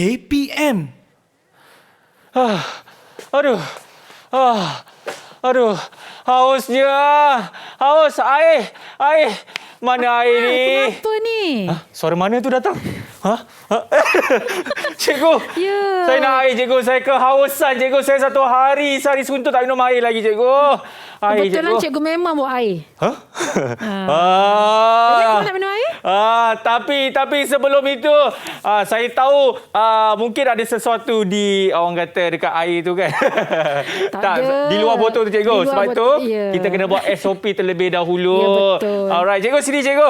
KPM. Aduh. Aduh. Hausnya. Haus. Air. Mana air ni? Kenapa ni? Suara mana tu datang? Cikgu. Ya. Saya nak air, cikgu. Saya kehausan, cikgu. Saya satu hari sehari suntuk tak minum air lagi, cikgu. Air, Kebetulan cikgu memang bawa air. Jadi kamu nak minum air? Tapi sebelum itu saya tahu mungkin ada sesuatu di orang kata dekat air tu kan. Tak ada. Di luar botol tu, cikgu. Di luar Sebab botol, tu ya. kita kena buat SOP terlebih dahulu. Ya, betul. Alright, cikgu sini cikgu.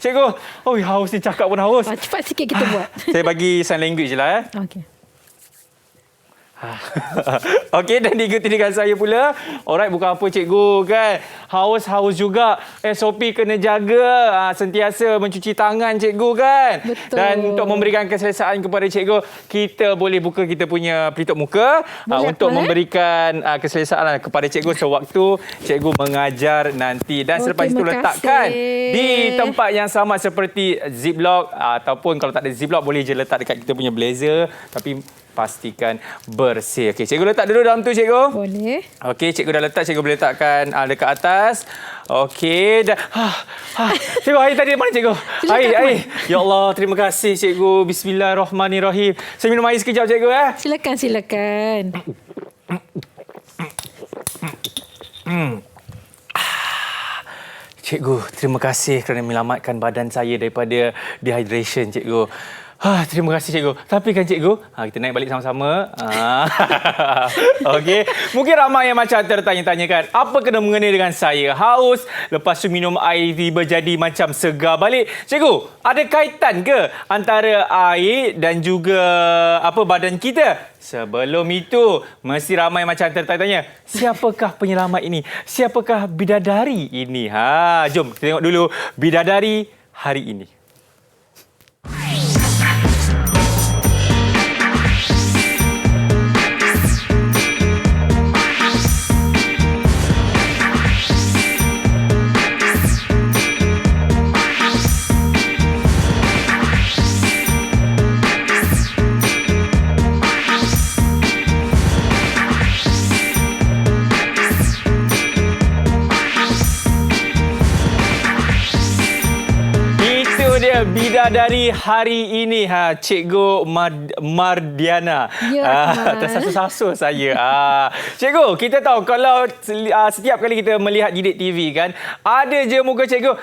Cikgu. Oh, haus ni, cakap pun haus. Cepat sikit kita buat. Saya bagi sign language je lah. Okey. Okey, dan diikuti dengan saya pula. Alright, bukan apa cikgu kan. Haus juga. SOP kena jaga. Sentiasa mencuci tangan cikgu kan. Betul. Dan untuk memberikan keselesaan kepada cikgu, kita boleh buka kita punya pelitup muka untuk memberikan keselesaan kepada cikgu sewaktu cikgu mengajar nanti. Dan selepas itu letakkan di tempat yang sama seperti ziplock ataupun kalau tak ada ziplock boleh je letak dekat kita punya blazer, tapi pastikan bersih. Okey, cikgu letak dulu dalam tu, cikgu. Boleh. Okey, cikgu dah letak. Cikgu boleh letakkan dekat atas. Okey, dah. Cikgu, air tadi mana, cikgu? Air. Ya Allah, terima kasih, cikgu. Bismillahirrahmanirrahim. Saya minum air sekejap, cikgu. Silakan. Cikgu, terima kasih kerana menyelamatkan badan saya daripada dehydration, cikgu. Terima kasih, cikgu. Tapi kan, cikgu, kita naik balik sama-sama. Okey. Mungkin ramai yang macam tertanya-tanya kan, apa kena mengenai dengan saya? Haus, lepas tu minum air tiba jadi macam segar balik. Cikgu, ada kaitan ke antara air dan juga badan kita? Sebelum itu, mesti ramai macam tertanya-tanya, siapakah penyelamat ini? Siapakah bidadari ini? Jom kita tengok dulu bidadari hari ini. Bidadari hari ini, Cikgu Mardiana. Ya, tersasul-sasul saya. Cikgu, kita tahu kalau setiap kali kita melihat Didik TV kan, ada je muka cikgu,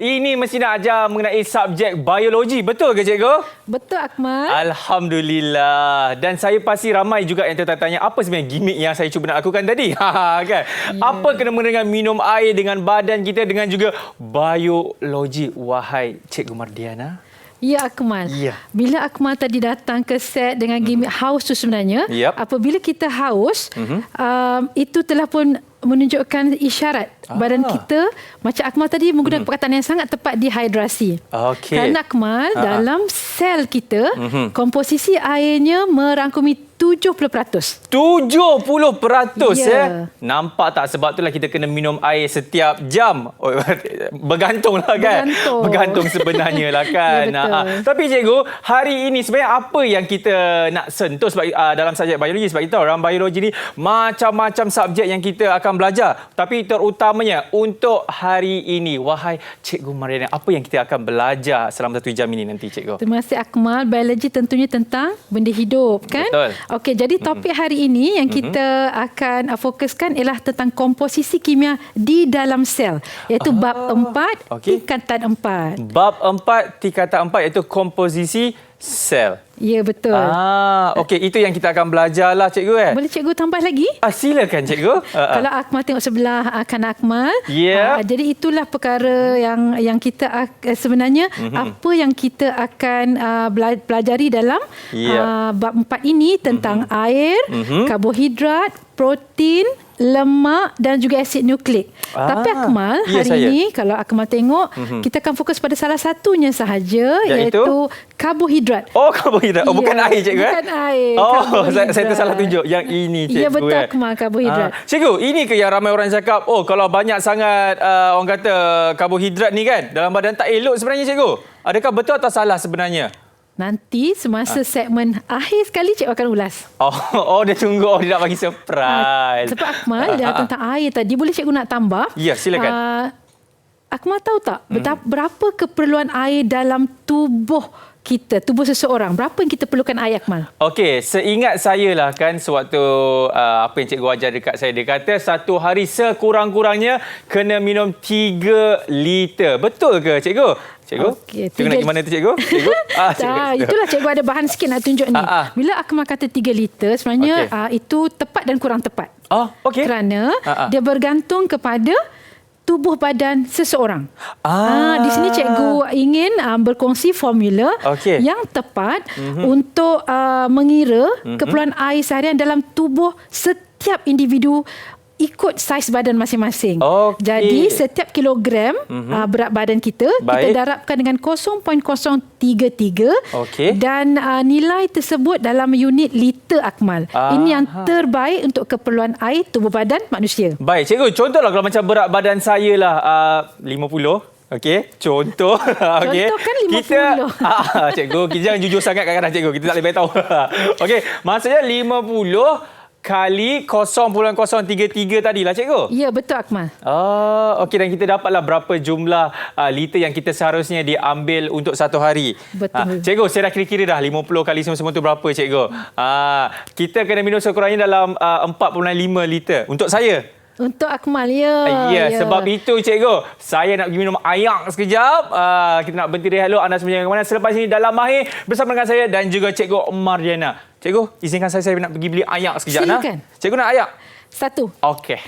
ini mesti nak ajar mengenai subjek biologi. Betul ke, cikgu? Betul, Akmal. Alhamdulillah. Dan saya pasti ramai juga yang tertanya, apa sebenarnya gimmick yang saya cuba nak lakukan tadi? Kan? Ya. Apa kena dengan minum air dengan badan kita dengan juga biologi, wahai Cikgu Mardiana? Ya, Akmal. Ya. Bila Akmal tadi datang ke set dengan gimmick haus tu sebenarnya, apabila kita haus, itu telah pun menunjukkan isyarat badan kita, macam Akmal tadi menggunakan perkataan yang sangat tepat, dehidrasi. Okey. Kerana Akmal, dalam sel kita, komposisi airnya merangkumi 70%. 70%, ya. Nampak tak? Sebab itulah kita kena minum air setiap jam. Bergantunglah kan? Bergantung sebenarnya lah kan. Ya, tapi cikgu, hari ini sebenarnya apa yang kita nak sentuh sebab dalam subjek biologi? Sebab kita tahu dalam biologi ni macam-macam subjek yang kita akan belajar. Tapi terutamanya untuk hari ini, wahai Cikgu Mardiana, apa yang kita akan belajar selama 1 jam ini nanti, cikgu? Terima kasih, Akmal. Biologi tentunya tentang benda hidup, kan? Betul. Okey, jadi topik hari ini yang kita akan fokuskan ialah tentang komposisi kimia di dalam sel, iaitu bab 4, tingkatan 4. Bab 4, tingkatan 4 iaitu komposisi sel. Ya, betul. Okey, itu yang kita akan belajar lah, cikgu. Boleh cikgu tambah lagi? Silakan, cikgu. Kalau Akmal tengok sebelah kan Akmal. Jadi itulah perkara yang kita sebenarnya apa yang kita akan pelajari dalam bab 4 ini tentang air, karbohidrat, protein, lemak dan juga asid nukleik. Tapi Akmal, hari ini kalau Akmal tengok, kita akan fokus pada salah satunya sahaja, iaitu karbohidrat. Karbohidrat. Bukan air, cikgu. Bukan air. Saya tersalah tunjuk. Yang ini, cikgu. Ya, betul, Akmal, karbohidrat. Cikgu, ini ke yang ramai orang cakap, kalau banyak sangat orang kata karbohidrat ni kan, dalam badan tak elok sebenarnya, cikgu? Adakah betul atau salah sebenarnya? Nanti semasa segmen akhir sekali cikgu akan ulas. Dia tunggu. Dia nak bagi surprise. Sebab Akmal tentang air tadi, boleh cikgu nak tambah? Ya, silakan. Akmal tahu tak berapa keperluan air dalam tubuh kita, tubuh seseorang? Berapa yang kita perlukan air, Akmal? Okey, seingat saya lah kan sewaktu apa yang cikgu ajar dekat saya, dia kata satu hari sekurang-kurangnya kena minum 3 liter. Betul ke cikgu? Cikgu? Okay, cikgu nak pergi mana tu cikgu? Cikgu? Itulah cikgu ada bahan sikit nak tunjuk ni. Bila Akmal kata 3 liter, sebenarnya itu tepat dan kurang tepat. Okey. Kerana dia bergantung kepada tubuh badan seseorang. Di sini cikgu ingin berkongsi formula yang tepat untuk mengira keperluan air seharian dalam tubuh setiap individu ikut saiz badan masing-masing. Jadi setiap kilogram berat badan kita darabkan dengan 0.033 dan nilai tersebut dalam unit liter, Akmal. Ini yang terbaik untuk keperluan air tubuh badan manusia. Baik, cikgu, contohlah kalau macam berat badan saya lah 50. Okey, contoh. Contoh kan 50. Cikgu, kita jangan jujur sangat kadang-kadang cikgu. Kita tak boleh tahu. Okey, maksudnya 50 kali 0.033 tadi lah cikgu? Ya, betul, Akmal. Okey, dan kita dapatlah berapa jumlah liter yang kita seharusnya diambil untuk satu hari. Betul. Cikgu, saya dah kira-kira dah 50 kali semua tu berapa cikgu? Kita kena minum sekurang-kurangnya dalam 4.5 liter. Untuk saya? Untuk Akmal, ya. Sebab itu cikgu, saya nak pergi minum air sekejap. Kita nak berhenti rehat dulu. Anda sebenarnya ke mana? Selepas ini dalam Mahir bersama dengan saya dan juga Cikgu Mardiana. Cikgu, izinkan saya nak pergi beli air sekejap. Silakan. Cikgu nak air? 1. Okey.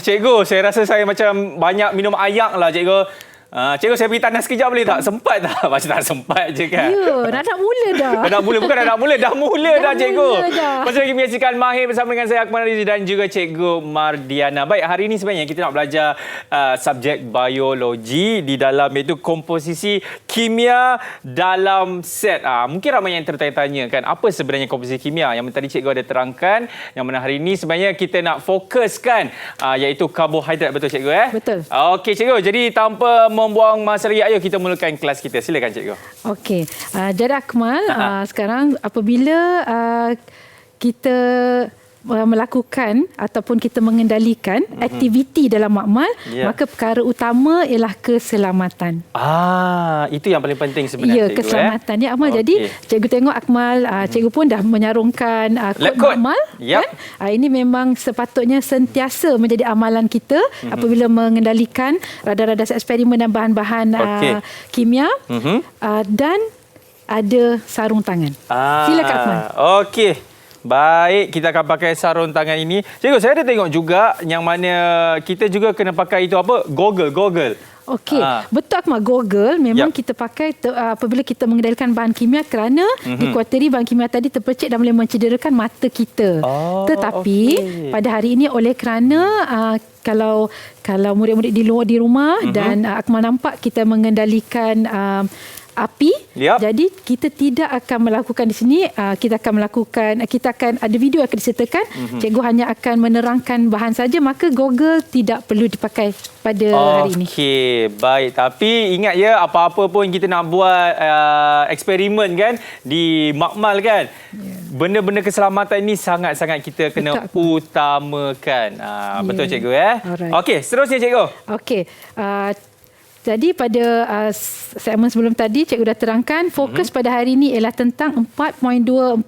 Cikgu, saya rasa saya macam banyak minum air lah, cikgu. Cikgu, saya pergi tandas sekejap boleh tak? Sempat tak? Macam tak sempat je kan? Ya, nak mula dah. Dah mula dah, cikgu. Dah. Masih lagi menyaksikan Mahir bersama dengan saya, Akmal Rizie dan juga Cikgu Mardiana. Baik, hari ini sebenarnya kita nak belajar subjek biologi di dalam, iaitu komposisi kimia dalam set. Mungkin ramai yang tertanya-tanya kan, apa sebenarnya komposisi kimia? Yang tadi cikgu ada terangkan, yang mana hari ini sebenarnya kita nak fokuskan iaitu karbohidrat. Betul cikgu? Betul. Okey cikgu, jadi tanpa membuang masa lagi, ayo kita mulakan kelas kita. Silakan cikgu. Okey. Jadi Akmal, sekarang apabila kita melakukan ataupun kita mengendalikan aktiviti dalam makmal, maka perkara utama ialah keselamatan. Itu yang paling penting sebenarnya. Ya, keselamatan. Ya, Akmal. Jadi cikgu tengok Akmal, cikgu pun dah menyarungkan kod makmal. Kan? Ini memang sepatutnya sentiasa menjadi amalan kita apabila mengendalikan radar-radar eksperimen dan bahan-bahan kimia. Dan ada sarung tangan. Silakan Akmal. Okey. Baik, kita akan pakai sarung tangan ini. Cikgu, saya ada tengok juga yang mana kita juga kena pakai itu apa? Goggle. Okey, betul Akmal. Goggle memang kita pakai apabila kita mengendalikan bahan kimia kerana dikuatiri bahan kimia tadi terpercik dan boleh mencederakan mata kita. Tetapi pada hari ini oleh kerana kalau murid-murid di rumah dan Akmal nampak kita mengendalikan api, jadi kita tidak akan melakukan di sini, kita akan ada video yang akan disertakan. Cikgu hanya akan menerangkan bahan saja, maka goggle tidak perlu dipakai pada hari ini. Okey, baik. Tapi ingat ya, apa-apa pun kita nak buat eksperimen kan di makmal kan, benda-benda keselamatan ini sangat-sangat kita kena utamakan. Betul cikgu ya? Okey, seterusnya cikgu. Okey. Jadi pada segmen sebelum tadi cikgu dah terangkan fokus pada hari ini ialah tentang 4.2.2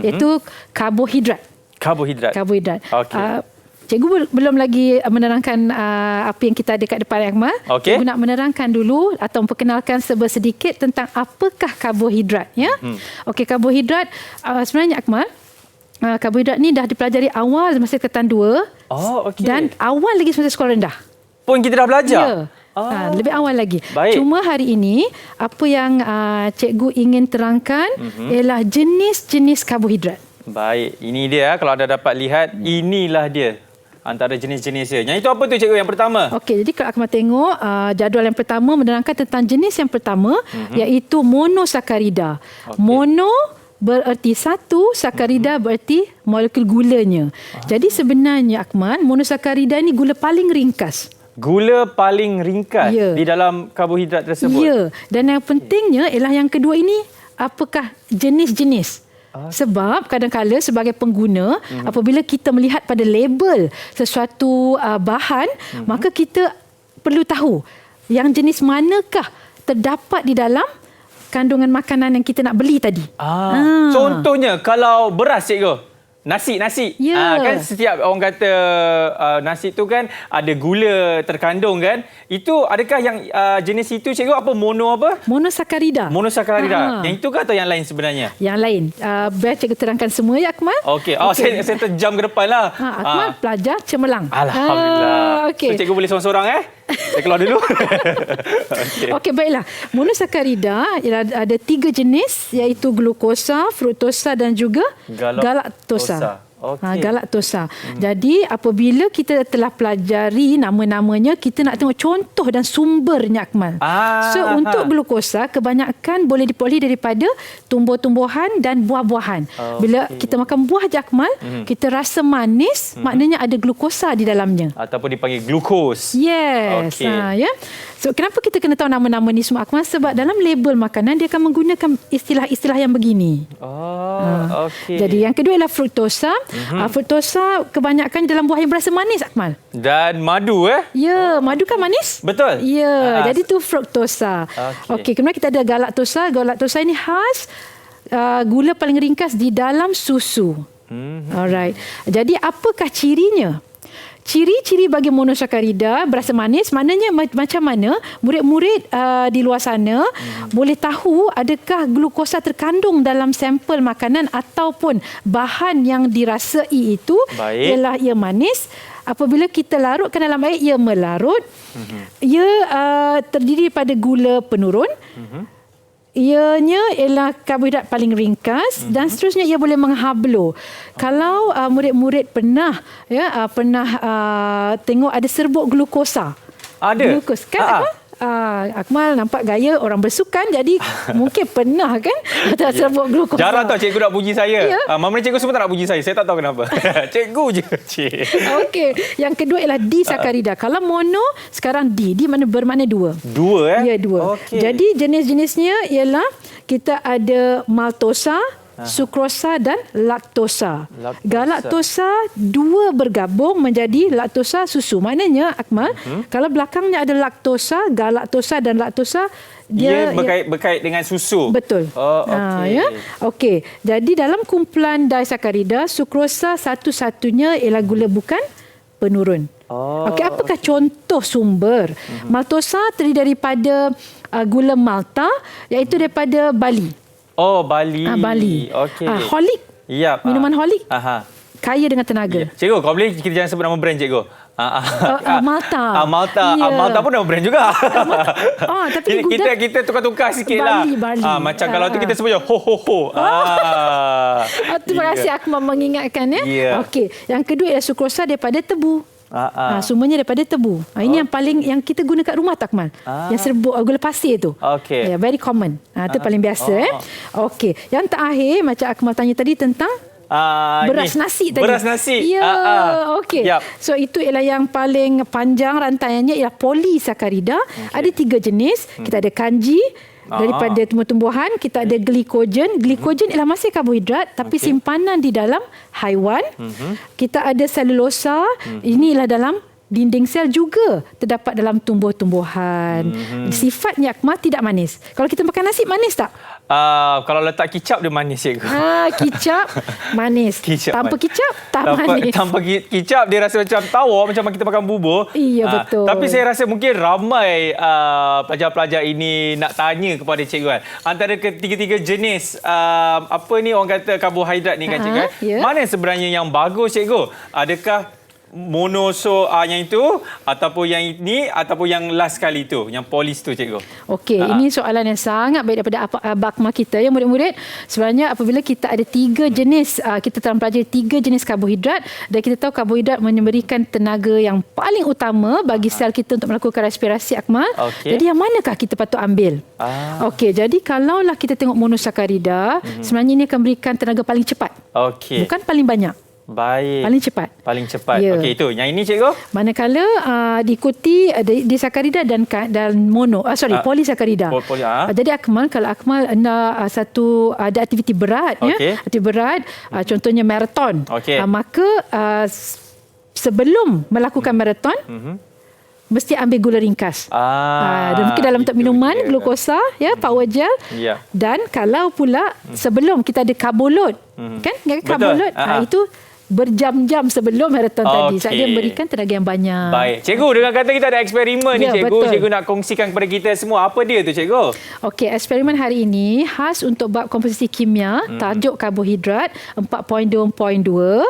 iaitu karbohidrat. Karbohidrat. Okey. Cikgu belum lagi menerangkan apa yang kita ada kat depan Akmal. Okey. Cikgu nak menerangkan dulu atau memperkenalkan sedikit tentang apakah karbohidrat. Ya? Okey, karbohidrat sebenarnya Akmal, karbohidrat ni dah dipelajari awal masa tingkatan 2. Oh, okey. Dan awal lagi semasa sekolah rendah. Pun kita dah belajar? Ya. Lebih awal lagi. Baik. Cuma hari ini, apa yang cikgu ingin terangkan ialah jenis-jenis karbohidrat. Baik, ini dia. Kalau anda dapat lihat, inilah dia antara jenis-jenisnya. Yang itu apa tu cikgu yang pertama? Okey, jadi kalau Akmal tengok jadual yang pertama menerangkan tentang jenis yang pertama iaitu monosakarida. Okay. Mono bererti satu, sakarida bererti molekul gulanya. Jadi sebenarnya Akmal, monosakarida ni gula paling ringkas. Gula paling ringkas Ya. di dalam karbohidrat tersebut. Ya, dan yang pentingnya ialah yang kedua ini apakah jenis-jenis. Sebab kadang-kadang sebagai pengguna apabila kita melihat pada label sesuatu bahan, maka kita perlu tahu yang jenis manakah terdapat di dalam kandungan makanan yang kita nak beli tadi. Contohnya kalau beras cikgu. Nasi. Ya. Kan setiap orang kata nasi tu kan ada gula terkandung kan. Itu adakah yang jenis itu cikgu apa mono apa? Monosakarida. Monosakarida. Yang itu ke atau yang lain sebenarnya? Yang lain. Biar cikgu terangkan semua ya Akmal. Okey. Saya terjam ke depan lah. Akmal pelajar cemerlang. Alhamdulillah. Okey. So cikgu boleh seorang-seorang Saya keluar dulu. Okey, baiklah. Monosakarida ada 3 jenis iaitu glukosa, fruktosa dan juga galaktosa. Okey. Galaktosa. Jadi apabila kita telah pelajari nama-namanya, kita nak tengok contoh dan sumbernya Akmal. So untuk glukosa kebanyakan boleh diperoleh daripada tumbuh-tumbuhan dan buah-buahan. Bila kita makan buah je Akmal, kita rasa manis, maknanya ada glukosa di dalamnya. Ataupun dipanggil glukos. Yes. Okey. Ya. So kenapa kita kena tahu nama-nama ni semua Akmal? Sebab dalam label makanan dia akan menggunakan istilah-istilah yang begini. Okey. Jadi yang kedua ialah fruktosa. Fruktosa kebanyakan dalam buah yang berasa manis Akmal. Dan madu Ya, madu kan manis? Betul. Ya, jadi tu fruktosa. Okey, kemudian kita ada galaktosa. Galaktosa ini khas gula paling ringkas di dalam susu. Alright. Jadi apakah cirinya? Ciri-ciri bagi monosakarida berasa manis maknanya macam mana murid-murid di luar sana boleh tahu adakah glukosa terkandung dalam sampel makanan ataupun bahan yang dirasai itu ialah ia manis. Apabila kita larutkan dalam air, ia melarut. Ia terdiri pada gula penurun. Ianya ialah karbohidrat paling ringkas dan seterusnya ia boleh menghablo. Kalau murid-murid pernah tengok ada serbuk glukosa. Ada. Glukos kan Akmal nampak gaya orang bersukan jadi mungkin pernah kan ada serbuk glukosa. Jarang tau cikgu nak puji saya. Ya. Mana cikgu semua tak nak puji saya. Saya tak tahu kenapa. Cikgu je. Okey, yang kedua ialah disakarida. Kalau mono sekarang bermakna 2. Ya, 2. Okey. Jadi jenis-jenisnya ialah kita ada maltosa, sukrosa dan laktosa. Galaktosa 2 bergabung menjadi laktosa susu. Maknanya Akmal, kalau belakangnya ada laktosa, galaktosa dan laktosa dia berkait dengan susu. Betul. Okey. Okey. Jadi dalam kumpulan disakarida, sukrosa satu-satunya ialah gula bukan penurun. Okey, apakah contoh sumber? Maltosa terdiri daripada gula malta iaitu daripada Bali. Bali. Bali. Okey. Holik. Yap. Minuman holik. Kaya dengan tenaga. Cikgu, kau boleh kita jangan sebut nama brand cikgu. Malta. Malta. Ya. Malta pun nama brand juga. Tapi kita tukar-tukar sikit lah. Bali. Macam kalau tu kita sebut je ho ho ho. Terima kasih Akmal mengingatkan ya. Okey. Yang kedua ialah sukrosa daripada tebu. Semuanya daripada tebu. Ini yang kita guna kat rumah tak Akmal? Yang serbuk gula pasir tu. Okey. Very common. Itu paling biasa. Okey. Yang terakhir macam Akmal tanya tadi tentang beras nasi tadi. Beras nasi. Ya, okey. So itu ialah yang paling panjang rantaiannya ialah polisakarida. Ada 3 jenis. Kita ada kanji daripada tumbuh-tumbuhan, kita ada glikogen. Glikogen ialah masih karbohidrat tapi simpanan di dalam haiwan. Kita ada selulosa. Inilah dalam dinding sel juga terdapat dalam tumbuh-tumbuhan. Sifatnya Akmal tidak manis. Kalau kita makan nasi, manis tak? Kalau letak kicap dia manis, cikgu. Kicap manis. Tanpa kicap tak manis. Tanpa kicap dia rasa macam tawar, macam kita makan bubur. Iya, betul. Tapi saya rasa mungkin ramai pelajar-pelajar ini nak tanya kepada cikgu kan. Antara ketiga-tiga jenis apa ni orang kata karbohidrat ni kan, cikgu kan. Mana sebenarnya yang bagus, cikgu? Adakah monoso yang itu ataupun yang ini ataupun yang last kali tu, yang polis tu, cikgu? Okey, ini soalan yang sangat baik daripada Abang Akmal kita ya, murid-murid. Sebenarnya apabila kita ada 3 jenis, kita telah pelajari 3 jenis karbohidrat, dan kita tahu karbohidrat memberikan tenaga yang paling utama bagi sel kita untuk melakukan respirasi, Akmal. Jadi yang manakah kita patut ambil? Okey, jadi kalaulah kita tengok monosakarida, sebenarnya ini akan berikan tenaga paling cepat. Bukan paling banyak. Baik. Paling cepat. Paling cepat. Ya. Okey, itu. Yang ini, cikgu? Manakala diikuti disakarida dan polisakarida. Jadi Akmal, kalau Akmal ada aktiviti berat, ya, aktiviti berat, contohnya maraton, maka sebelum melakukan maraton, mesti ambil gula ringkas. Dan mungkin dalam bentuk minuman, glukosa, ya, power gel. Dan kalau pula sebelum kita ada karbolod, kan? Karbolod, itu berjam-jam sebelum maraton tadi. Sebab dia memberikan tenaga yang banyak. Baik. Cikgu, dengan kata kita ada eksperimen ni, cikgu. Betul. Cikgu nak kongsikan kepada kita semua. Apa dia tu, cikgu? Okey, eksperimen hari ini khas untuk bab komposisi kimia, tajuk karbohidrat 4.2.2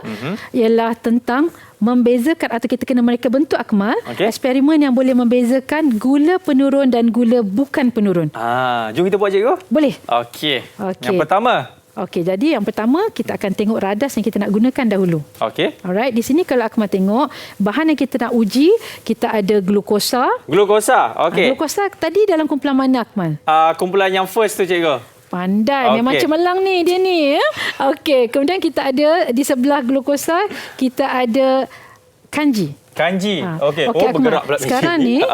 ialah tentang membezakan atau kita kena mereka bentuk, Akmal. Eksperimen yang boleh membezakan gula penurun dan gula bukan penurun. Jom kita buat, cikgu. Boleh. Okey. Yang pertama. Okey, jadi yang pertama kita akan tengok radas yang kita nak gunakan dahulu. Alright, di sini kalau Akmal tengok bahan yang kita nak uji, kita ada glukosa. Glukosa tadi dalam kumpulan mana, Akmal? Kumpulan yang first tu, cikgu. Pandai, memang cemerlang ni dia ni. Ya? Okey, kemudian kita ada di sebelah glukosa, kita ada kanji. Okey. Bergerak pula. Sekarang ni,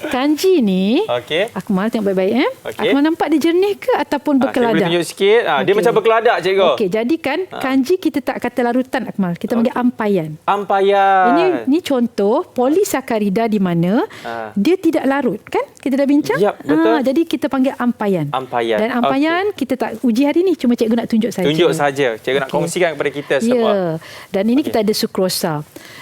kanji ni, Akmal tengok baik-baik. Akmal nampak dia jernih ke ataupun berkeladak? Saya boleh tunjuk sikit. Dia macam berkeladak, cikgu. Okey, jadi kan kanji kita tak kata larutan, Akmal. Kita panggil ampayan. Ini contoh polisakarida di mana dia tidak larut, kan? Kita dah bincang. Betul. Jadi kita panggil ampayan. Dan ampayan kita tak uji hari ni, cuma cikgu nak tunjuk saja. Tunjuk saja. Cikgu nak kongsikan kepada kita semua. Dan ini kita ada sukrosa.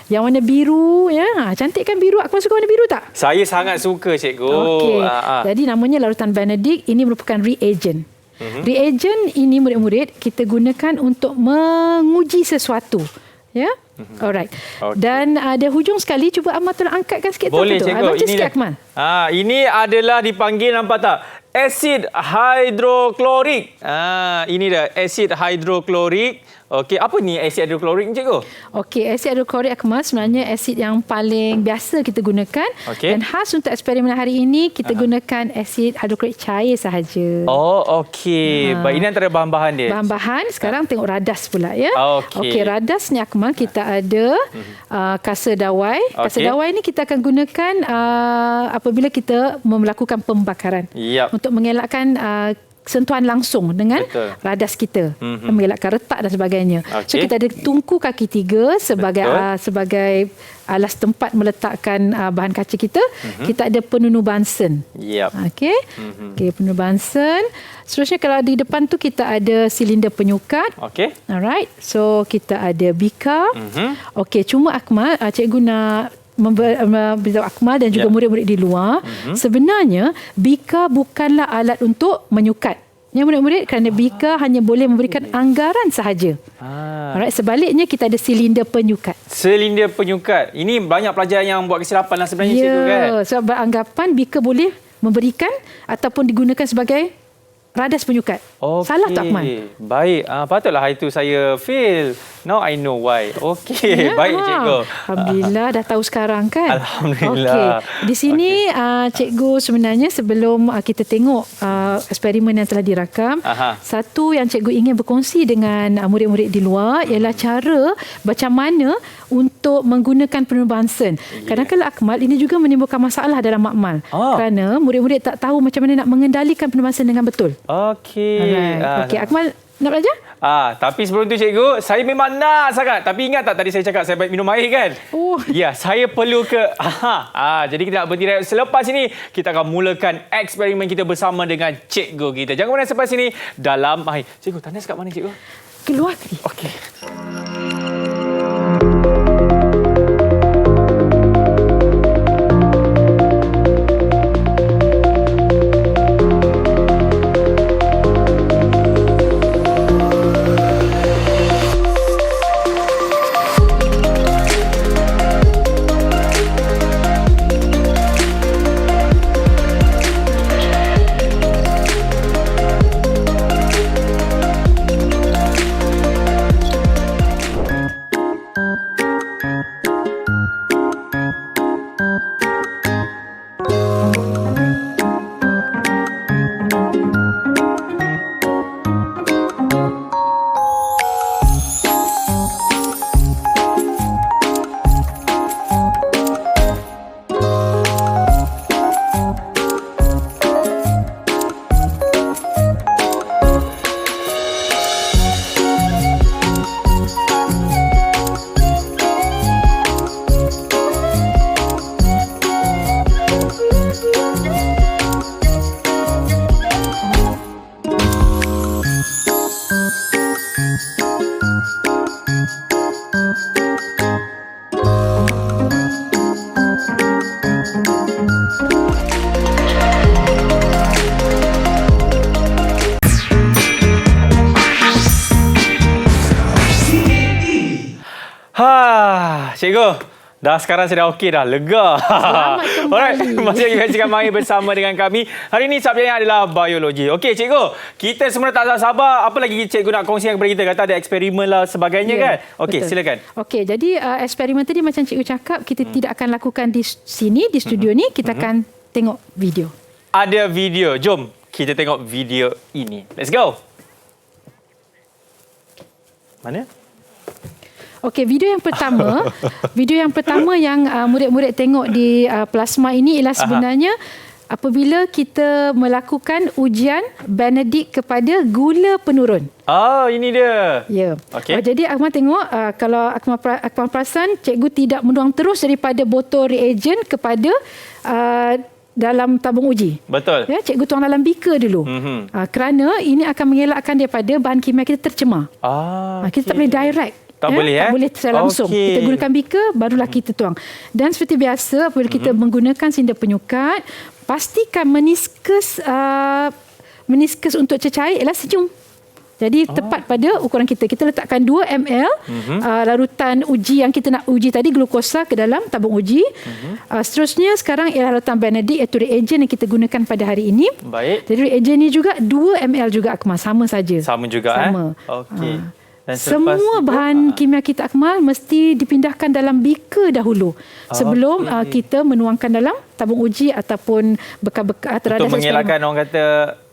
Yang warna biru, ya. Cantik kan biru? Akmal suka warna biru tak? Saya sangat suka, cikgu. Okey. Jadi namanya larutan Benedict. Ini merupakan reagent. Reagent ini, murid-murid, kita gunakan untuk menguji sesuatu. Ya? Alright. Dan ada hujung sekali. Cuba Akmal tolong angkatkan sikit. Boleh, cikgu. Baca sikit, Akmal. Ini adalah dipanggil, nampak tak? Asid hidroklorik. Ini dah asid hidroklorik. Okey, apa ni asid hidroklorik, cikgu? Okey, asid hidroklorik, Akmal, sebenarnya asid yang paling biasa kita gunakan. Dan khas untuk eksperimen hari ini, kita gunakan asid hidroklorik cair sahaja. Okey. Baik, ini antara bahan-bahan dia. Bahan-bahan. Sekarang tengok radas pula, ya. Okey, radas ni, Akmal, kita ada kasa dawai. Kasa dawai ni kita akan gunakan apabila kita melakukan pembakaran. Untuk mengelakkan sentuhan langsung dengan radas kita, mengelakkan retak dan sebagainya. So kita ada tungku kaki 3 sebagai alas tempat meletakkan bahan kaca kita. Kita ada penunu Bunsen. Okey, penunu Bunsen. Seterusnya kalau di depan tu kita ada silinder penyukat. Alright. So kita ada bika. Okey, cuma Akmal, cikgu nak memberitahu Akmal dan juga murid-murid di luar, sebenarnya bika bukanlah alat untuk menyukat. Ya, murid-murid, kerana bika hanya boleh memberikan anggaran sahaja. Alright, sebaliknya kita ada silinder penyukat. Silinder penyukat. Ini banyak pelajar yang buat kesilapan lah sebenarnya, cikgu, kan? Sebab beranggapan bika boleh memberikan ataupun digunakan sebagai radas penyukat. Salah tak, Akmal? Baik. Patutlah hari itu saya fail. Now I know why. Okey. Baik, cikgu. Alhamdulillah, dah tahu sekarang, kan? Alhamdulillah. Di sini, cikgu sebenarnya sebelum kita tengok eksperimen yang telah dirakam, satu yang cikgu ingin berkongsi dengan murid-murid di luar ialah cara macam mana untuk menggunakan penunu Bunsen. Kadang-kadang, Akmal, ini juga menimbulkan masalah dalam makmal. Kerana murid-murid tak tahu macam mana nak mengendalikan penunu Bunsen dengan betul. Okey. Okey, Akmal nak belajar? Tapi sebelum tu cikgu, saya memang nak sangat. Tapi ingat tak tadi saya cakap saya baik minum air kan? Ya, saya perlu ke... jadi kita nak berhenti rehat. Selepas ini, kita akan mulakan eksperimen kita bersama dengan cikgu kita. Jangan mana selepas ini dalam air. Cikgu, tandas kat mana cikgu? Keluar tadi. Okey. Cikgu, dah sekarang saya dah okey dah, lega. Selamat kembali. Alright, masih lagi Cikgu Mai bersama dengan kami. Hari ini subjeknya adalah biologi. Okey cikgu, kita semua tak sabar. Apa lagi cikgu nak kongsikan kepada kita? Kata ada eksperimen lah sebagainya kan? Okey, silakan. Okey, jadi eksperimen tadi macam cikgu cakap, kita tidak akan lakukan di sini, di studio ni. Kita akan tengok video. Ada video. Jom kita tengok video ini. Let's go. Mana? Okey, video yang pertama yang murid-murid tengok di plasma ini ialah sebenarnya apabila kita melakukan ujian Benedict kepada gula penurun. Ini dia. Ya. Okay. Jadi Akmal tengok kalau Akmal perasan cikgu tidak menuang terus daripada botol reagen kepada dalam tabung uji. Betul. Ya, cikgu tuang dalam beaker dulu. Kerana ini akan mengelakkan daripada bahan kimia kita tercemar. Kita tak boleh direct. Tak boleh tak boleh secara langsung. Kita gunakan beaker, barulah kita tuang. Dan seperti biasa, apabila kita menggunakan sindir penyukat, pastikan meniskus untuk cecair ialah senyum. Jadi tepat pada ukuran kita. Kita letakkan 2 ml larutan uji yang kita nak uji tadi, glukosa, ke dalam tabung uji. Seterusnya sekarang ialah larutan Benedict, iaitu reagen yang kita gunakan pada hari ini. Baik. Jadi reagen ni juga 2 ml juga, Akmal. Sama saja. Sama juga. Sama. Okey. Semua bahan kimia kita, Akmal, mesti dipindahkan dalam beaker dahulu sebelum kita menuangkan dalam tabung uji ataupun bekal-bekal terhadap untuk mengelakkan orang kata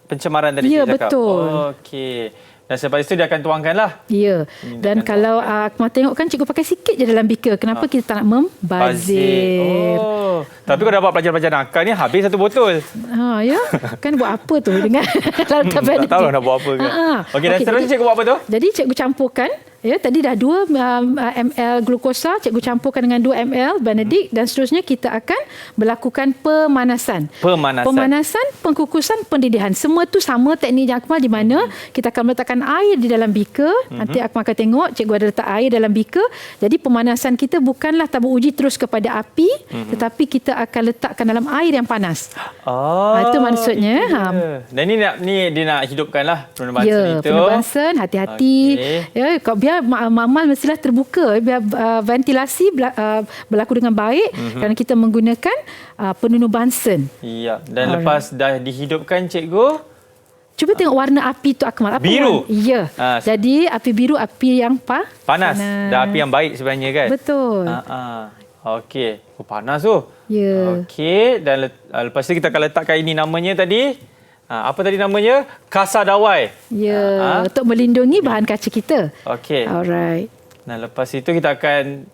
pencemaran tadi. Ya, betul. Okey. Dan selepas itu dia akan tuangkanlah. Ya. Dan kalau Akmal tengok kan cikgu pakai sikit je dalam beaker. Kenapa kita tak nak membazir? Tapi kalau dapat pelajar-pelajar nakal ni habis satu botol. Ya. Kan buat apa tu dengan larutan Benedict? Tak tahu nak buat apa ke. Okey, dan seterusnya cikgu buat apa tu? Jadi cikgu campurkan. Ya, tadi dah 2 ml glukosa, cikgu campurkan dengan 2 ml Benedict, dan seterusnya kita akan melakukan pemanasan. Pemanasan, pengkukusan, pendidihan. Semua tu sama teknik yang Akmal, di mana kita akan meletakkan air di dalam beaker. Nanti Akmal akan tengok cikgu ada letak air dalam beaker. Jadi pemanasan kita bukanlah tabung uji terus kepada api, tetapi kita akan letakkan dalam air yang panas. Itu maksudnya. Dan ni dia nak hidupkanlah penuh itu. Penuh Bunsen, hati-hati. Ya, biar amal mestilah terbuka, biar ventilasi berlaku dengan baik kerana kita menggunakan penunuh Bunsen. Ya, dan lepas dah dihidupkan cikgu, cuba tengok warna api tu, Akmal. Biru. Ya. Jadi api biru, api yang panas. Dah api yang baik sebenarnya kan? Betul. Okey. Panas tu. Ya. Okey, dan lepas tu kita akan letakkan ini namanya tadi. Apa tadi namanya? Kasadawai. Ya, untuk melindungi bahan kaca kita. Okey. Alright. Nah, lepas itu kita akan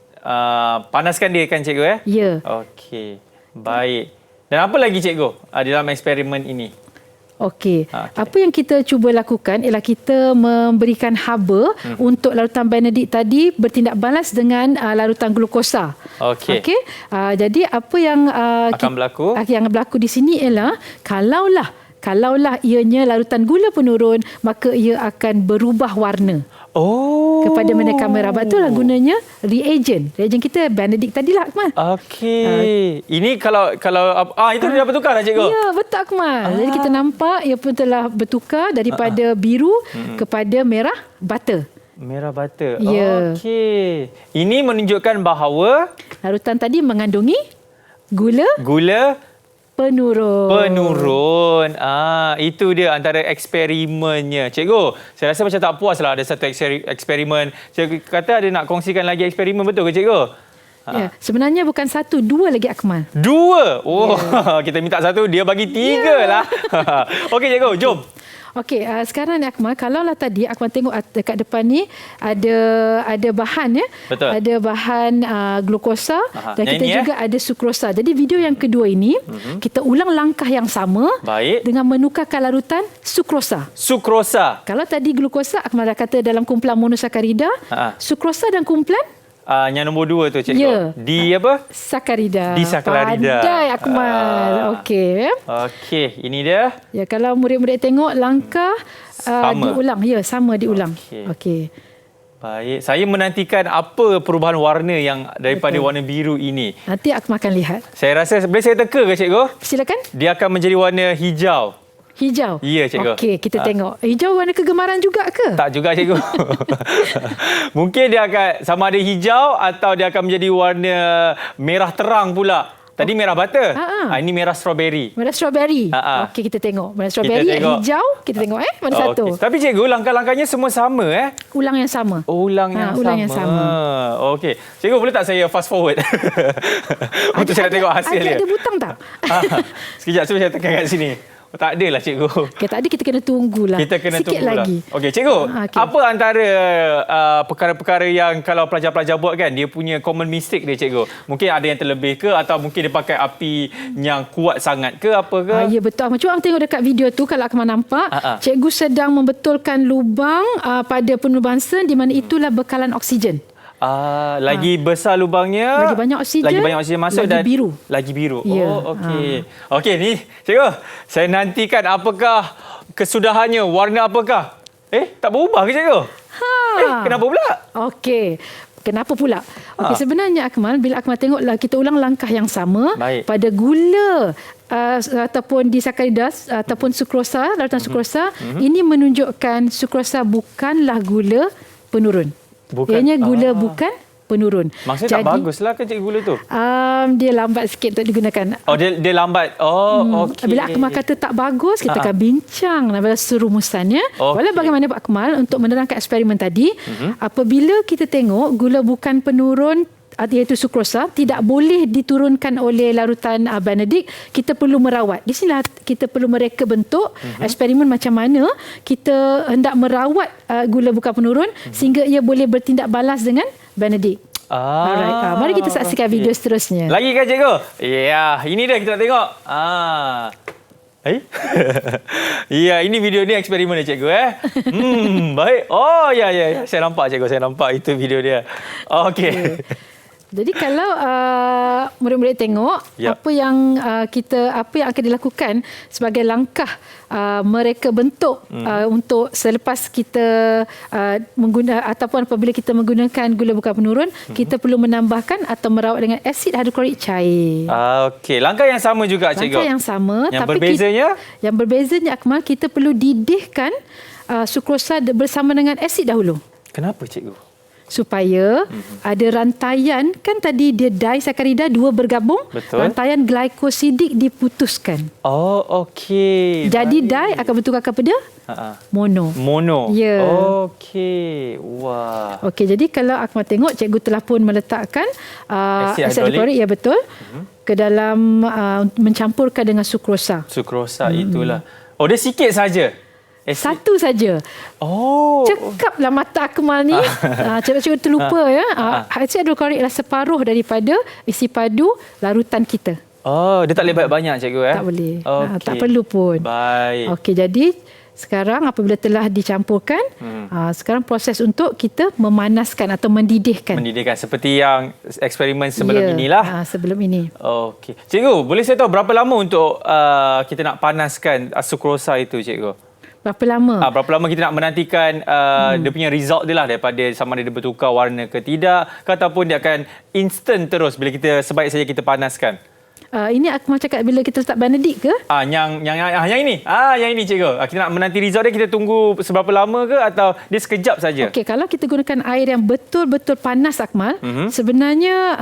panaskan dia kan cikgu Ya. Okey. Baik. Dan apa lagi cikgu dalam eksperimen ini? Okey. Apa yang kita cuba lakukan ialah kita memberikan haba untuk larutan Benedict tadi bertindak balas dengan larutan glukosa. Okey. Jadi apa yang yang berlaku di sini ialah kalaulah ianya larutan gula penurun, maka ia akan berubah warna. Kepada menekan merah. Sebab itulah gunanya reagent. Reagent kita Benedict tadilah, Akmal. Okey. Ini kalau itu dia bertukar lah, cikgu. Ya, betul, Akmal. Jadi kita nampak ia pun telah bertukar daripada biru kepada merah butter. Merah butter. Ya. Okey. Ini menunjukkan bahawa larutan tadi mengandungi gula penurun. Itu dia antara eksperimennya. Cikgu, saya rasa macam tak puas lah ada satu eksperimen. Cikgu kata ada nak kongsikan lagi eksperimen, betul ke, cikgu? Ya, sebenarnya bukan satu, dua lagi, Akmal. Dua? Kita minta satu, dia bagi tiga lah. Okey, cikgu, jom. Okey, sekarang ni, Akmal, kalaulah tadi Akmal tengok dekat depan ni ada bahan, ya. Betul. Ada bahan glukosa dan kita juga ada sukrosa. Jadi video yang kedua ini kita ulang langkah yang sama. Baik. Dengan menukarkan larutan sukrosa. Kalau tadi glukosa, Akmal dah kata dalam kumpulan monosakarida, sukrosa dan kumpulan yang nombor 2 tu, cikgu. Ya. Di apa? Sakarida. Disakarida. Pandai, Akmal. Okey. Okey, ini dia. Ya, kalau murid-murid tengok langkah diulang. Ya, sama diulang. Okey. Baik. Saya menantikan apa perubahan warna yang daripada warna biru ini. Nanti Akmal akan lihat. Saya rasa, boleh saya teka ke, cikgu? Silakan. Dia akan menjadi warna hijau. Hijau? Ya, cikgu. Okey, kita tengok. Hijau warna kegemaran juga ke? Tak juga, cikgu. Mungkin dia akan sama ada hijau atau dia akan menjadi warna merah terang pula. Tadi merah butter. Ini merah strawberry. Merah strawberry. Okey, kita tengok. Merah strawberry, hijau. Kita tengok mana satu. Tapi cikgu, langkah-langkahnya semua sama Ulang yang sama. Ulang yang sama. Okey. Cikgu, boleh tak saya fast forward? Untuk saya nak tengok hasil dia. Ada butang tak? Sekejap, cuba saya tekan kat sini. Tak adalah, cikgu. Tak ada, kita kena tunggulah. Sikit lagi. Okey, cikgu. Apa antara perkara-perkara yang kalau pelajar-pelajar buat kan, dia punya common mistake dia, cikgu? Mungkin ada yang terlebih ke atau mungkin dia pakai api yang kuat sangat ke apa ke? Ya, betul. Macam tengok dekat video tu, kalau Akmal nampak, cikgu sedang membetulkan lubang pada penuh bangsa di mana itulah bekalan oksigen. Lagi besar lubangnya, lagi banyak oksigen masuk lagi dan biru. Lagi biru. Ya. Okey. Okey, ni cikgu, saya nantikan apakah kesudahannya, warna apakah? Tak berubah ke, cikgu? Kenapa pula? Okey. Kenapa pula? Okey, sebenarnya, Akmal, bila Akmal tengoklah kita ulang langkah yang sama. Baik. Pada gula ataupun disakaridas ataupun sukrosa, larutan sukrosa, ini menunjukkan sukrosa bukanlah gula penurun. Ianya gula bukan penurun. Maksudnya tak baguslah ke, cikgu, gula tu? Dia lambat sikit untuk digunakan. Dia lambat. Okey. Bila Akmal kata tak bagus, kita akan bincang dalam serumusannya. Walau bagaimana, Pak Akmal, untuk menerangkan eksperimen tadi, apabila kita tengok gula bukan penurun iaitu sukrosa tidak boleh diturunkan oleh larutan Benedict, kita perlu merawat. Di sinilah kita perlu mereka bentuk eksperimen macam mana kita hendak merawat gula bukan penurun sehingga ia boleh bertindak balas dengan Benedict. Alright. Mari kita saksikan video seterusnya. Lagi kan, cikgu? Ya, ini dia kita nak tengok. Ya, ini video ni eksperimen dia, cikgu. Baik. Ya. Saya nampak, cikgu. Saya nampak itu video dia. Okey. Jadi kalau murid-murid tengok apa yang akan dilakukan sebagai langkah mereka bentuk untuk selepas kita ataupun apabila kita menggunakan gula bukan penurun, kita perlu menambahkan atau merawat dengan asid hidroklorik cair. Okey, langkah yang sama juga, cikgu. Langkah yang sama, yang tapi berbezanya, Akmal, kita perlu didihkan sukrosa bersama dengan asid dahulu. Kenapa, cikgu? Supaya ada rantaian, kan tadi dia disakarida dua bergabung. Betul. Rantaian glikosidik diputuskan. Okey. Jadi di akan bertukar kepada mono. Ya. Okey. Wah. Okey, jadi kalau Akmal tengok, cikgu telah pun meletakkan asid hidroklorik, ya betul, ke dalam mencampurkan dengan sukrosa. Itulah. Dia sikit saja. Satu saja. Cekaplah mata Akmal ni. Cikgu terlupa ya. Asid hidroklorik adalah separuh daripada isi padu larutan kita. Oh, dia tak boleh banyak-banyak cikgu Tak boleh. Okay. Tak perlu pun. Baik. Okey, jadi sekarang apabila telah dicampurkan, sekarang proses untuk kita memanaskan atau mendidihkan. Mendidihkan seperti yang eksperimen sebelum inilah. Sebelum ini. Okey. Cikgu, boleh saya tahu berapa lama untuk kita nak panaskan sukrosa itu, cikgu? Berapa lama? Berapa lama kita nak menantikan dia punya result dia lah, daripada sama ada dia bertukar warna ke tidak, ke ataupun dia akan instant terus bila kita sebaik saja kita panaskan? Ini Akmal cakap bila kita letak Benedict ke? Yang ini. Yang ini cikgu. Kita nak menanti result dia, kita tunggu seberapa lama ke atau dia sekejap saja? Okey, kalau kita gunakan air yang betul-betul panas Akmal, sebenarnya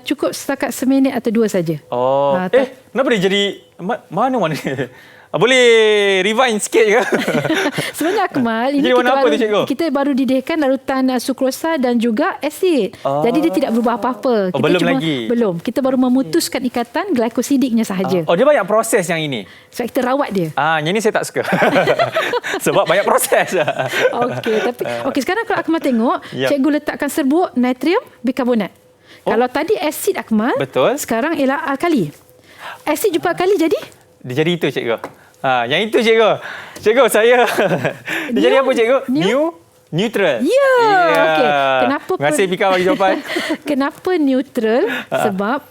cukup setakat seminit atau 2 saja. Kenapa dia jadi mana? Boleh rewind sikit ke? Sebenarnya Akmal, ini kita baru didihkan larutan sukrosa dan juga asid. Jadi dia tidak berubah apa-apa. Belum. Kita baru memutuskan ikatan glikosidiknya sahaja. Dia banyak proses yang ini. Sebab kita rawat dia. Yang ini saya tak suka. Sebab banyak proses. Okey, sekarang kalau Akmal tengok, cikgu letakkan serbuk natrium bikarbonat. Kalau tadi asid Akmal, betul. Sekarang ialah alkali. Asid jumpa alkali jadi? Dia jadi itu, cikgu. Yang itu, cikgu. Cikgu, saya... Dia jadi apa, cikgu? Neutral. Okey. Kenapa? Terima kasih, Pika, bagi jawapan. Kenapa neutral? Sebab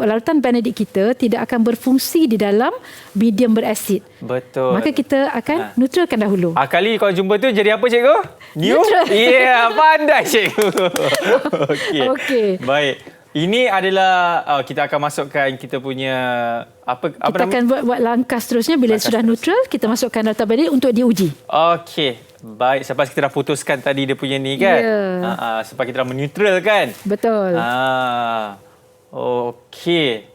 larutan Benedict kita tidak akan berfungsi di dalam medium berasid. Betul. Maka kita akan neutralkan dahulu. Kali kalau jumpa tu jadi apa, cikgu? Neutral. Pandai, cikgu. Okey. Baik. Ini adalah kita akan masukkan kita punya kita akan buat langkah seterusnya bila sudah neutral, kita masukkan larutan Benedict untuk diuji. Okey. Baik, selepas kita dah putuskan tadi dia punya ni kan. Sebab kita dah meneutral kan. Betul. Okey.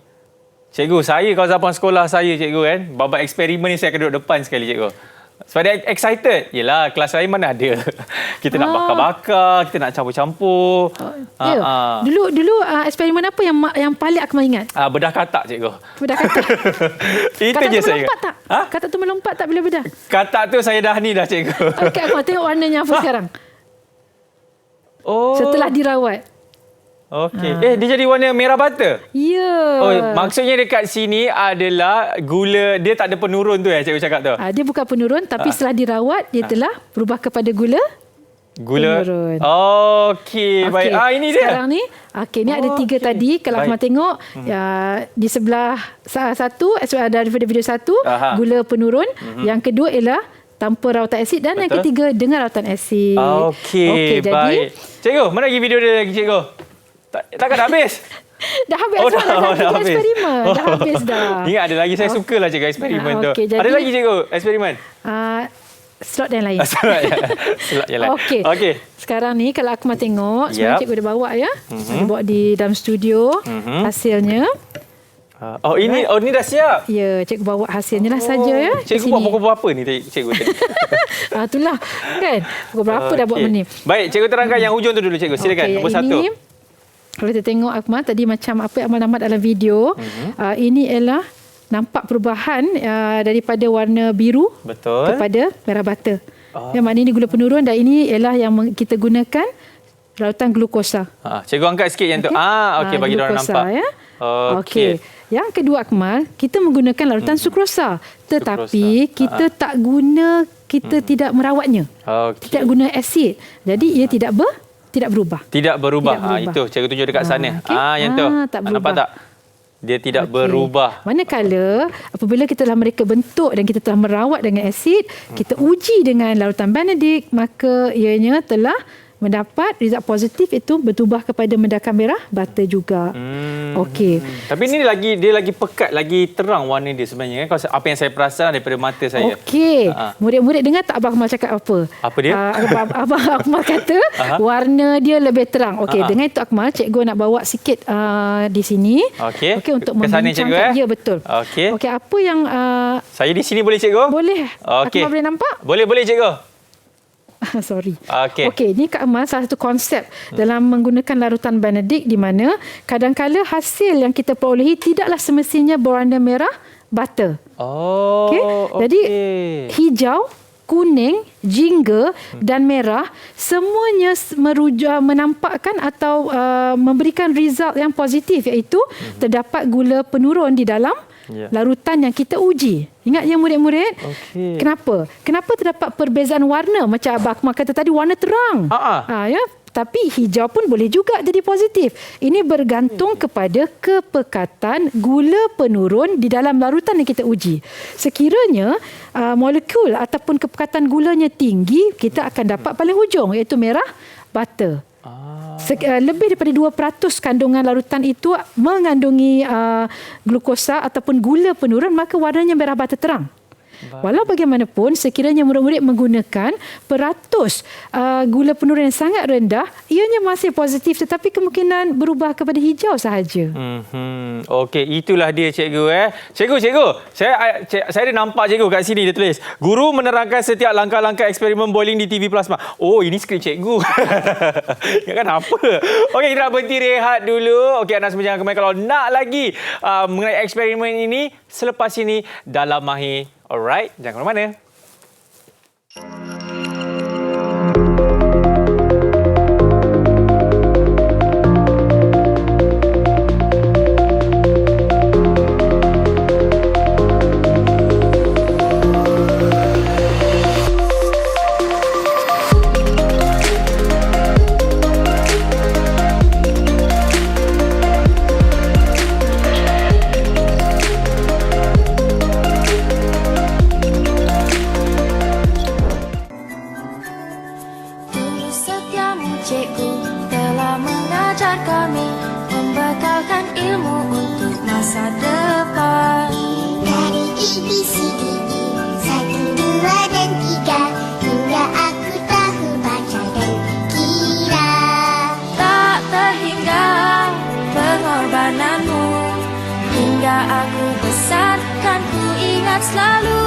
Cikgu, saya kalau zaman sekolah saya, cikgu kan, babak eksperimen ni saya akan duduk depan sekali, cikgu. Sebab dia excited. Yelah, kelas lain mana ada. Kita nak bakar-bakar, kita nak campur-campur. Dulu eksperimen apa yang paling Akmal ingat? Bedah katak, cikgu. Bedah katak. Itu katak je tu saya melompat tak? Katak tu melompat tak bila bedah? Katak tu saya dah ni dah, cikgu. Okey, Akmal tengok warnanya apa sekarang. Setelah dirawat. Okey. Dia jadi warna merah bata? Ya. Maksudnya dekat sini adalah gula, dia tak ada penurun tu cikgu cakap tu? Dia bukan penurun, tapi setelah dirawat, dia telah berubah kepada gula penurun. Okey, baik. Ini dia. Sekarang ni, ni ada 3 tadi. Kalau Akmal tengok, di sebelah satu, daripada video 1, gula penurun. Yang kedua ialah tanpa rawatan asid dan yang ketiga dengan rawatan asid. Okey, baik. Cikgu, mana lagi video dia lagi, cikgu? Takkan dah habis? Dah habis. Dah habis. Eksperimen. Dah habis dah. Ingat ada lagi. Saya sukalah cikgu eksperimen tu. Ada lagi, cikgu, eksperimen? Slot yang lain. Slot yang lain. Okey. Sekarang ni kalau Akmal tengok, sebenarnya cikgu dah bawa ya. Dia bawa di dalam studio hasilnya. Ini dah siap. Ya, cikgu bawa hasilnya lah saja ya. Cikgu buat pukul berapa ni, cikgu tadi? Itulah kan. Pukul berapa dah buat benda ni. Baik, cikgu terangkan yang hujung tu dulu, cikgu. Silakan. Nombor 1. Kalau kita tengok Akmal tadi macam apa yang Akmal nampak dalam video, ini ialah nampak perubahan daripada warna biru kepada merah bata. Yang mana ini gula penurun dan ini ialah yang kita gunakan larutan glukosa. Cikgu angkat sikit yang tu. Okey, bagi diorang nampak. Ya. Okey. Yang kedua Akmal, kita menggunakan larutan sukrosa. Tetapi kita tak guna, kita tidak merawatnya. Tidak guna asid. Jadi ia tidak berubah. Tidak berubah. Itu cikgu tunjuk dekat sana. Yang tu. Tak berubah. Nampak tak? Dia tidak berubah. Manakala apabila kita telah mereka bentuk dan kita telah merawat dengan asid, kita uji dengan larutan Benedict, maka ianya telah mendapat result positif, itu berubah kepada mendakan merah bata juga. Okey. Tapi ini dia lagi pekat, lagi terang warna dia sebenarnya kan, kalau apa yang saya perasan daripada mata saya. Okey. Murid-murid dengar tak Abang Akmal cakap apa? Apa dia? Abang Akmal kata warna dia lebih terang. Okey, dengan itu Akmal, cikgu nak bawa sikit di sini. Okey, untuk membincangkan. Ya, betul. Okey. Okey, apa yang saya di sini boleh, cikgu? Boleh. Akmal boleh nampak? Boleh, cikgu. Sorry. Okey, ini Kak Amal salah satu konsep dalam menggunakan larutan Benedict, di mana kadang-kala hasil yang kita perolehi tidaklah semestinya berwarna merah bata. Jadi hijau kuning, jingga dan merah semuanya menampakkan atau memberikan result yang positif, iaitu terdapat gula penurun di dalam larutan yang kita uji. Ingat ya murid-murid? Okey. Kenapa terdapat perbezaan warna? Macam Abah Akmal kata tadi, warna terang. Ya, tapi hijau pun boleh juga jadi positif. Ini bergantung kepada kepekatan gula penurun di dalam larutan yang kita uji. Sekiranya molekul ataupun kepekatan gulanya tinggi, kita akan dapat paling hujung, iaitu merah butter. Lebih daripada 2% kandungan larutan itu mengandungi glukosa ataupun gula penurun, maka warnanya merah butter terang. Walau bagaimanapun, sekiranya murid-murid menggunakan peratus gula penurun yang sangat rendah, ianya masih positif tetapi kemungkinan berubah kepada hijau sahaja. Okey, itulah dia cikgu. Cikgu, saya ada nampak cikgu kat sini dia tulis, guru menerangkan setiap langkah-langkah eksperimen boiling di TV Plasma. Oh, ini skrip cikgu. Kan apa? Okey, kita nak berhenti rehat dulu. Okey, anak semua jangan kemana kalau nak lagi mengenai eksperimen ini selepas ini dalam Mahir. Alright, jangan ke mana-mana. Cikgu telah mengajar kami, membekalkan ilmu untuk masa depan. Dari ABCDE 1, 2 dan 3 hingga aku tahu baca dan kira. Tak terhingga pengorbananmu, hingga aku besar kan ku ingat selalu.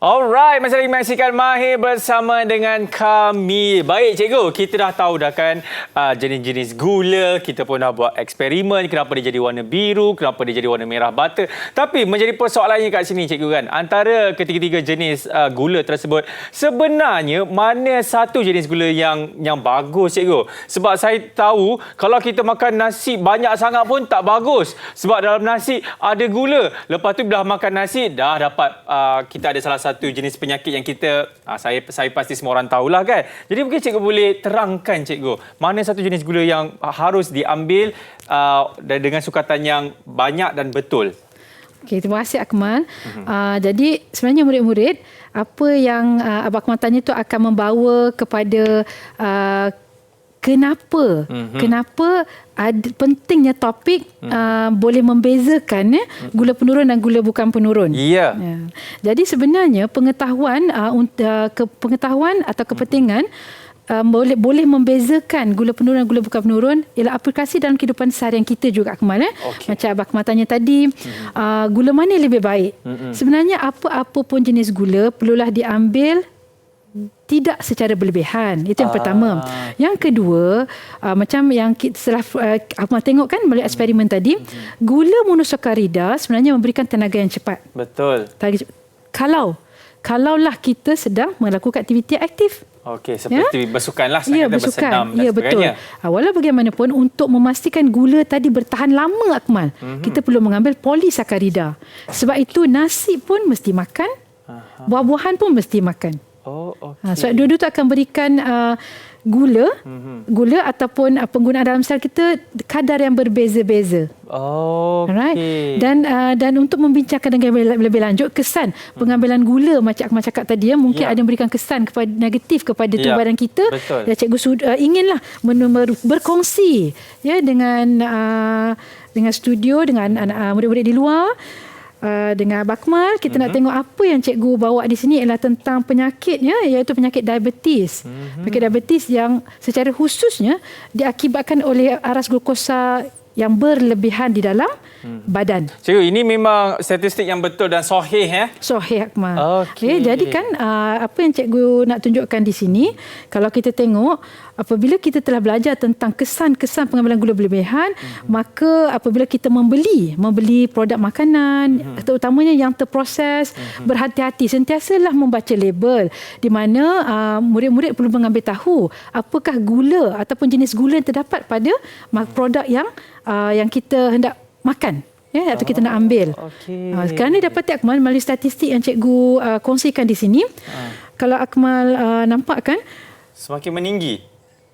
Alright, masih lagi menyaksikan Mahir bersama dengan kami. Baik cikgu, kita dah tahu dah kan jenis-jenis gula, kita pun dah buat eksperimen, kenapa dia jadi warna biru, kenapa dia jadi warna merah butter. Tapi menjadi persoalannya kat sini cikgu kan, antara ketiga-tiga jenis gula tersebut, sebenarnya mana satu jenis gula yang bagus cikgu? Sebab saya tahu kalau kita makan nasi banyak sangat pun tak bagus. Sebab dalam nasi ada gula. Lepas tu bila makan nasi dah dapat kita ada salah satu jenis penyakit yang kita saya pasti semua orang tahulah kan. Jadi mungkin cikgu boleh terangkan cikgu, mana satu jenis gula yang harus diambil dengan sukatan yang banyak dan betul. Okey, terima kasih Akmal. Jadi sebenarnya murid-murid, apa yang Abang Akmal tanya itu akan membawa kepada kenapa pentingnya topik boleh membezakan gula penurun dan gula bukan penurun. Ya. Jadi sebenarnya pengetahuan atau kepentingan boleh membezakan gula penurun dan gula bukan penurun ialah aplikasi dalam kehidupan seharian kita juga Akmal. Macam Abang Akmal tanya tadi, gula mana yang lebih baik? Sebenarnya apa pun jenis gula perlulah diambil tidak secara berlebihan. Itu yang pertama. Yang kedua, macam yang setelah Abang tengok kan melalui eksperimen tadi, gula monosakarida sebenarnya memberikan tenaga yang cepat. Betul. Kalaulah kita sedang melakukan aktiviti aktif. Okey, seperti bersukan lah, bersenam dan sebagainya. Betul. Walau bagaimanapun, untuk memastikan gula tadi bertahan lama Akmal, kita perlu mengambil polisakarida. Sebab itu nasi pun mesti makan, buah-buahan pun mesti makan. Sebab dua-dua tu akan berikan gula ataupun penggunaan dalam sel kita kadar yang berbeza-beza. Alright. Dan untuk membincangkan dengan lebih lanjut kesan pengambilan gula macam Akmal cakap tadi mungkin ada memberikan kesan negatif kepada tubuh badan kita. Betul. Ya, cikgu inginlah berkongsi dengan studio dengan anak murid-murid di luar dengan Abang Akmal, kita nak tengok apa yang cikgu bawa di sini ialah tentang penyakitnya, iaitu penyakit diabetes. Penyakit diabetes yang secara khususnya diakibatkan oleh aras glukosa yang berlebihan di dalam badan. Cikgu, ini memang statistik yang betul dan sahih Sahih, Akmal. Okey. Jadi kan apa yang cikgu nak tunjukkan di sini, kalau kita tengok apabila kita telah belajar tentang kesan-kesan pengambilan gula berlebihan, maka apabila kita membeli produk makanan, terutamanya yang terproses, berhati-hati, sentiasalah membaca label, di mana murid-murid perlu mengambil tahu apakah gula ataupun jenis gula yang terdapat pada produk yang kita hendak makan, atau kita nak ambil. Sekarang ni dapat Akmal melalui statistik yang cikgu kongsikan di sini. Kalau Akmal nampak kan, semakin meninggi,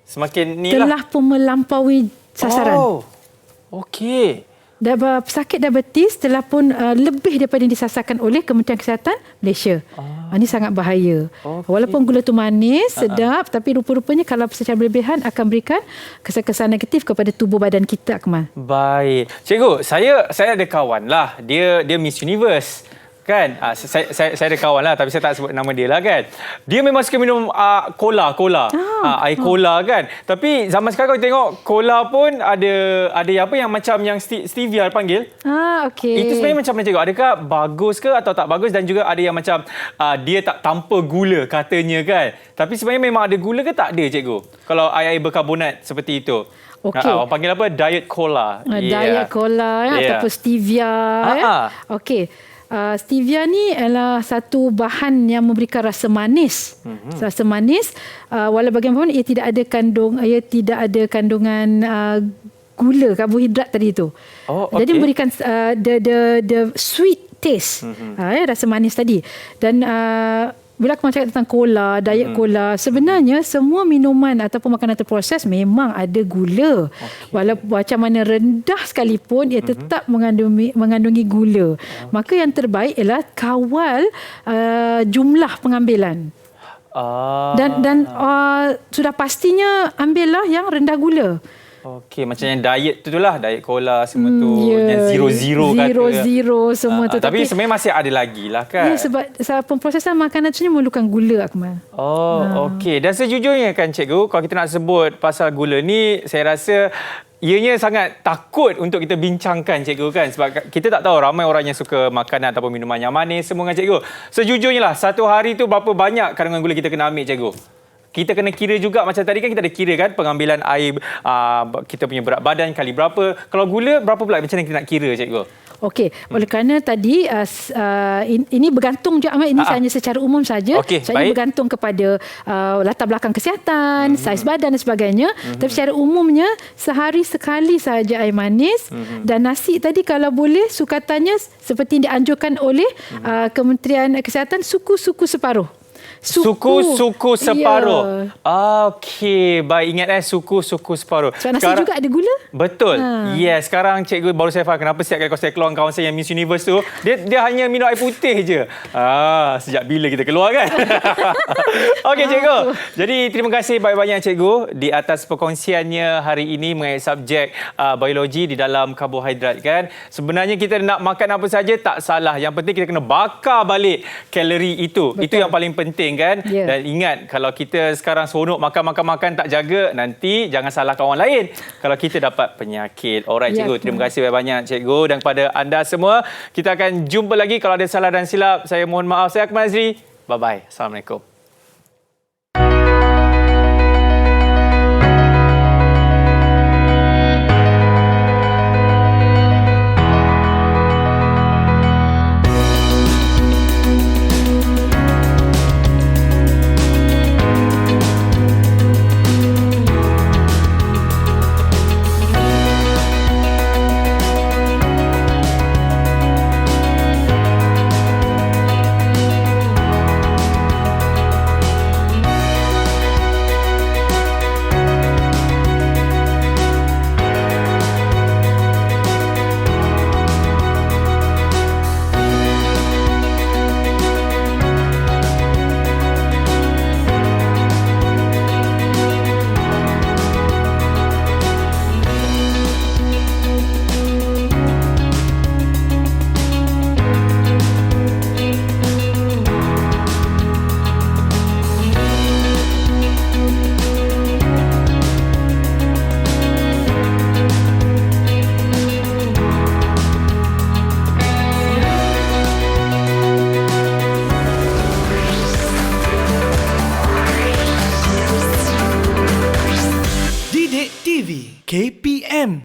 semakin ni telah pun melampaui sasaran. Okey. Pesakit diabetes telah pun lebih daripada yang disasarkan oleh Kementerian Kesihatan Malaysia. Ini sangat bahaya. Walaupun gula tu manis, sedap, tapi rupa-rupanya kalau secara berlebihan akan berikan kesan-kesan negatif kepada tubuh badan kita, Akmal. Baik. Cikgu, saya ada kawan lah. Dia Miss Universe. Kan? Saya ada kawan lah, tapi saya tak sebut nama dia lah kan. Dia memang suka minum cola. Air cola kan. Tapi zaman sekarang kalau tengok cola pun ada yang macam yang stevia panggil. Okey. Itu sebenarnya macam mana cikgu? Adakah bagus ke atau tak bagus? Dan juga ada yang macam dia tak tanpa gula katanya kan. Tapi sebenarnya memang ada gula ke tak ada cikgu? Kalau air berkarbonat seperti itu. Okey. Orang panggil apa? Diet cola. Diet cola ataupun stevia. Okey. Stevia ni adalah satu bahan yang memberikan rasa manis. Rasa manis, walau bagaimanapun ia tidak ada kandungan gula, karbohidrat tadi itu. Jadi memberikan the sweet taste, rasa manis tadi. Dan bila aku cakap tentang cola, diet cola, sebenarnya semua minuman ataupun makanan terproses memang ada gula. Walaupun macam mana rendah sekalipun, ia tetap mengandungi gula. Maka yang terbaik ialah kawal jumlah pengambilan. Dan sudah pastinya ambillah yang rendah gula. Okey, macam yang diet tu lah, diet cola semua tu, yang zero kata. Zero semua tu. Tapi sebenarnya masih ada lagi lah kan. Ya, sebab pemprosesan makanan tu memerlukan gula, Akmal. Okey. Dan sejujurnya kan cikgu, kalau kita nak sebut pasal gula ni, saya rasa ianya sangat takut untuk kita bincangkan cikgu kan. Sebab kita tak tahu ramai orang yang suka makanan ataupun minuman yang manis semua kan cikgu. Sejujurnya lah, satu hari tu berapa banyak kandungan gula kita kena ambil cikgu? Kita kena kira juga macam tadi kan kita ada kira kan pengambilan air, kita punya berat badan kali berapa. Kalau gula berapa pula, macam mana kita nak kira cikgu? Okey, oleh kerana tadi ini bergantung je, Ahmad, ini hanya secara umum saja. Saya bergantung kepada latar belakang kesihatan, saiz badan dan sebagainya. Tapi secara umumnya sehari sekali sahaja air manis dan nasi tadi kalau boleh sukatannya seperti yang dianjurkan oleh Kementerian Kesihatan, suku-suku separuh. Suku-suku separuh. Okey, baik, ingat suku-suku separuh. Sebab nasi juga ada gula. Betul. Yes, sekarang cikgu baru saya faham kenapa setiap kali saya keluar kawan saya yang Miss Universe tu, dia hanya minum air putih je. Sejak bila kita keluar kan? Okey cikgu. Jadi terima kasih banyak-banyak cikgu di atas perkongsiannya hari ini mengenai subjek biologi di dalam karbohidrat kan. Sebenarnya kita nak makan apa saja tak salah. Yang penting kita kena bakar balik kalori itu. Betul. Itu yang paling penting kan. Dan ingat, kalau kita sekarang seronok makan tak jaga, nanti jangan salahkan orang lain kalau kita dapat penyakit. Alright cikgu, terima kasih banyak cikgu. Dan kepada anda semua, kita akan jumpa lagi. Kalau ada salah dan silap, saya mohon maaf. Saya Akmal Azri. Bye-bye. Assalamualaikum.